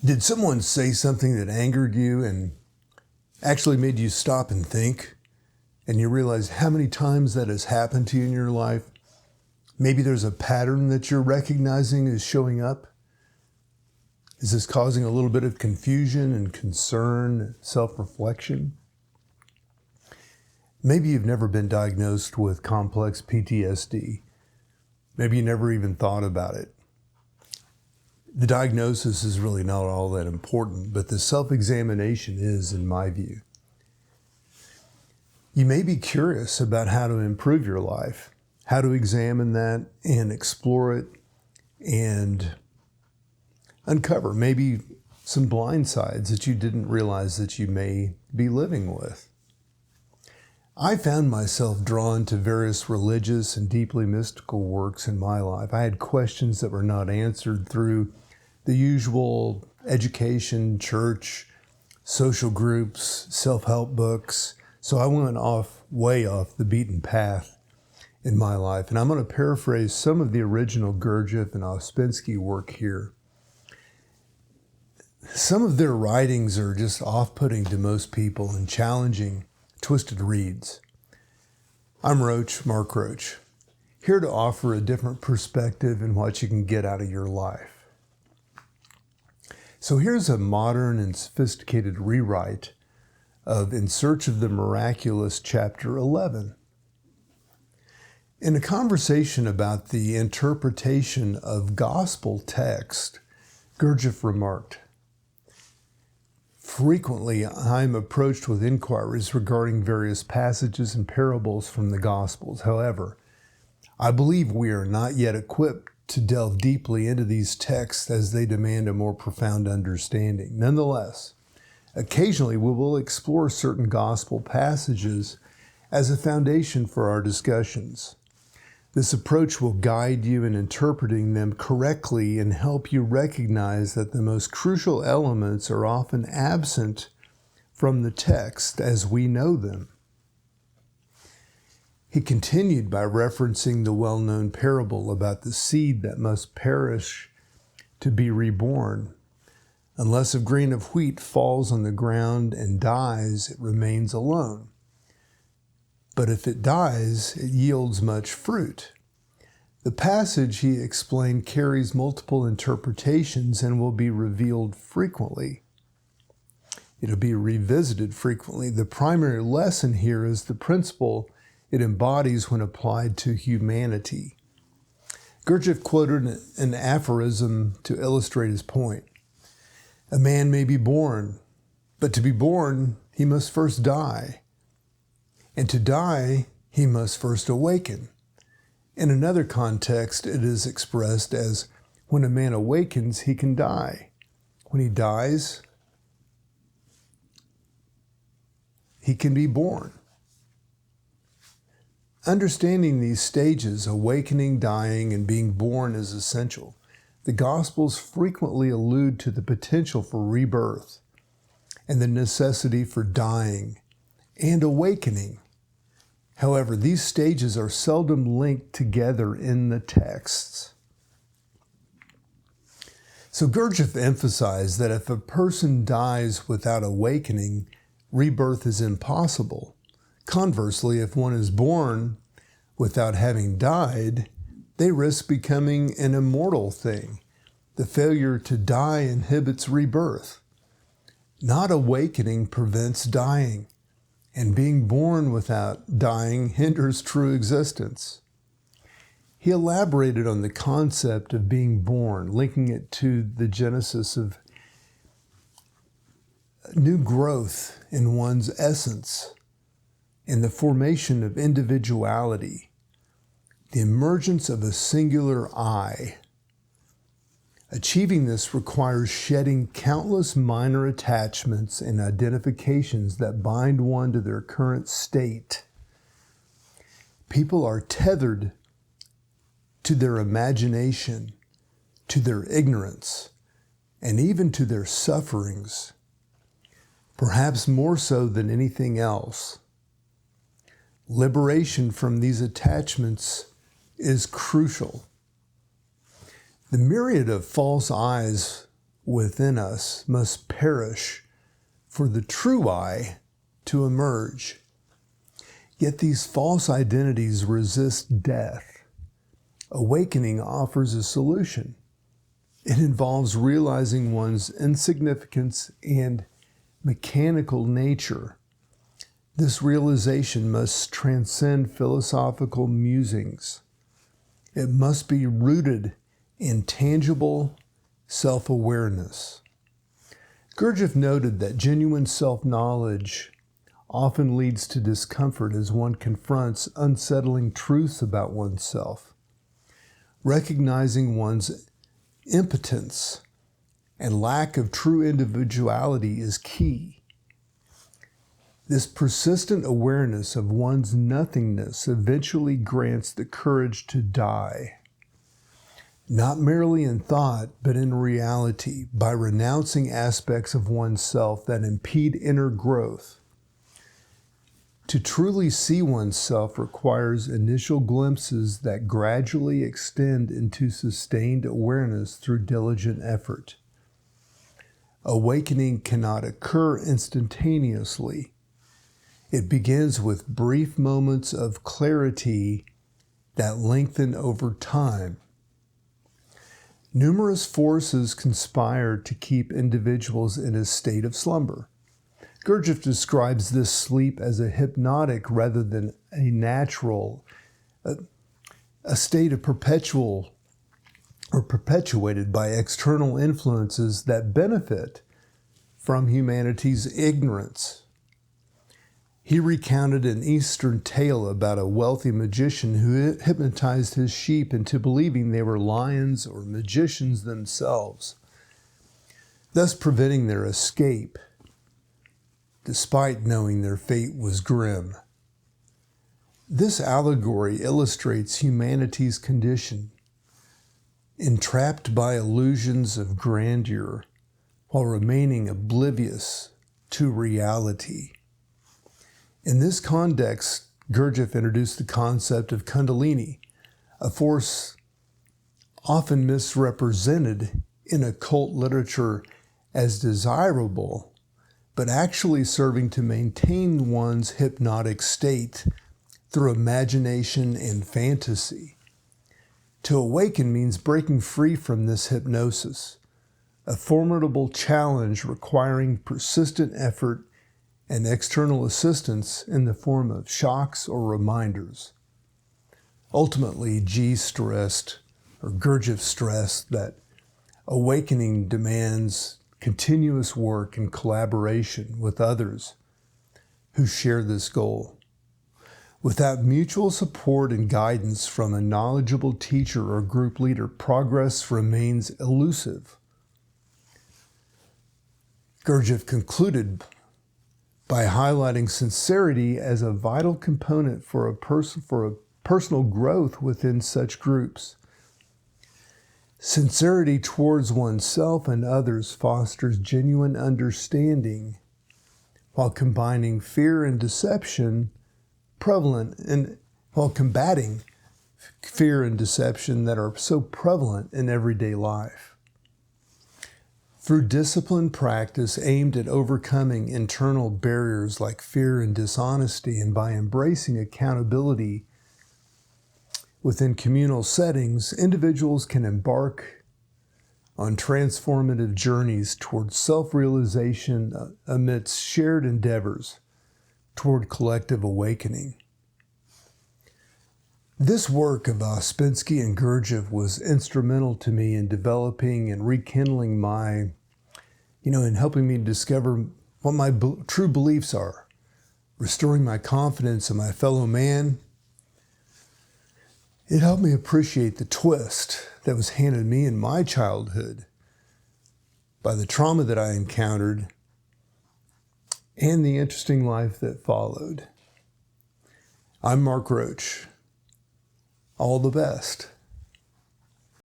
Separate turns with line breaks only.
Did someone say something that angered you and actually made you stop and think? And you realize how many times that has happened to you in your life? Maybe there's a pattern that you're recognizing is showing up. Is this causing a little bit of confusion and concern, self-reflection? Maybe you've never been diagnosed with complex PTSD. Maybe you never even thought about it. The diagnosis is really not all that important, but the self-examination is, in my view. You may be curious about how to improve your life, how to examine that and explore it and uncover maybe some blind sides that you didn't realize that you may be living with. I found myself drawn to various religious and deeply mystical works in my life. I had questions that were not answered through the usual education, church, social groups, self-help books. So I went way off the beaten path in my life. And I'm going to paraphrase some of the original Gurdjieff and Ouspensky work here. Some of their writings are just off-putting to most people and challenging, twisted reads. I'm Roach, Mark Roach, here to offer a different perspective in what you can get out of your life. So here's a modern and sophisticated rewrite of In Search of the Miraculous, Chapter 11. In a conversation about the interpretation of gospel text, Gurdjieff remarked, "Frequently, I'm approached with inquiries regarding various passages and parables from the Gospels. However, I believe we are not yet equipped to delve deeply into these texts as they demand a more profound understanding. Nonetheless, occasionally we will explore certain gospel passages as a foundation for our discussions. This approach will guide you in interpreting them correctly and help you recognize that the most crucial elements are often absent from the text as we know them." He continued by referencing the well-known parable about the seed that must perish to be reborn. Unless a grain of wheat falls on the ground and dies, it remains alone. But if it dies, it yields much fruit. The passage, he explained, carries multiple interpretations and will be revealed frequently. It'll be revisited frequently. The primary lesson here is the principle it embodies when applied to humanity. Gurdjieff quoted an aphorism to illustrate his point. A man may be born, but to be born, he must first die. And to die, he must first awaken. In another context, it is expressed as when a man awakens, he can die. When he dies, he can be born. Understanding these stages, awakening, dying, and being born, is essential. The Gospels frequently allude to the potential for rebirth and the necessity for dying and awakening. However, these stages are seldom linked together in the texts. So Gurdjieff emphasized that if a person dies without awakening, rebirth is impossible. Conversely, if one is born without having died, they risk becoming an immortal thing. The failure to die inhibits rebirth. Not awakening prevents dying, and being born without dying hinders true existence. He elaborated on the concept of being born, linking it to the genesis of new growth in one's essence, and the formation of individuality, the emergence of a singular I. Achieving this requires shedding countless minor attachments and identifications that bind one to their current state. People are tethered to their imagination, to their ignorance, and even to their sufferings, perhaps more so than anything else. Liberation from these attachments is crucial. The myriad of false I's within us must perish for the true I to emerge. Yet these false identities resist death. Awakening offers a solution. It involves realizing one's insignificance and mechanical nature. This realization must transcend philosophical musings. It must be rooted in tangible self-awareness. Gurdjieff noted that genuine self-knowledge often leads to discomfort as one confronts unsettling truths about oneself. Recognizing one's impotence and lack of true individuality is key. This persistent awareness of one's nothingness eventually grants the courage to die, not merely in thought, but in reality, by renouncing aspects of oneself that impede inner growth. To truly see oneself requires initial glimpses that gradually extend into sustained awareness through diligent effort. Awakening cannot occur instantaneously. It begins with brief moments of clarity that lengthen over time. Numerous forces conspire to keep individuals in a state of slumber. Gurdjieff describes this sleep as a hypnotic rather than a natural, a state of perpetual or perpetuated by external influences that benefit from humanity's ignorance. He recounted an Eastern tale about a wealthy magician who hypnotized his sheep into believing they were lions or magicians themselves, thus preventing their escape, despite knowing their fate was grim. This allegory illustrates humanity's condition, entrapped by illusions of grandeur while remaining oblivious to reality. In this context, Gurdjieff introduced the concept of Kundalini, a force often misrepresented in occult literature as desirable, but actually serving to maintain one's hypnotic state through imagination and fantasy. To awaken means breaking free from this hypnosis, a formidable challenge requiring persistent effort and external assistance in the form of shocks or reminders. Ultimately, Gurdjieff stressed that awakening demands continuous work and collaboration with others who share this goal. Without mutual support and guidance from a knowledgeable teacher or group leader, progress remains elusive. Gurdjieff concluded by highlighting sincerity as a vital component for a personal growth within such groups. Sincerity towards oneself and others fosters genuine understanding while combining fear and deception while combating fear and deception that are so prevalent in everyday life. Through disciplined practice aimed at overcoming internal barriers like fear and dishonesty, and by embracing accountability within communal settings, individuals can embark on transformative journeys towards self-realization amidst shared endeavors toward collective awakening. This work of Ouspensky and Gurdjieff was instrumental to me in developing and rekindling in helping me discover what my true beliefs are, restoring my confidence in my fellow man. It helped me appreciate the twist that was handed me in my childhood by the trauma that I encountered and the interesting life that followed. I'm Mark Roach. All the best.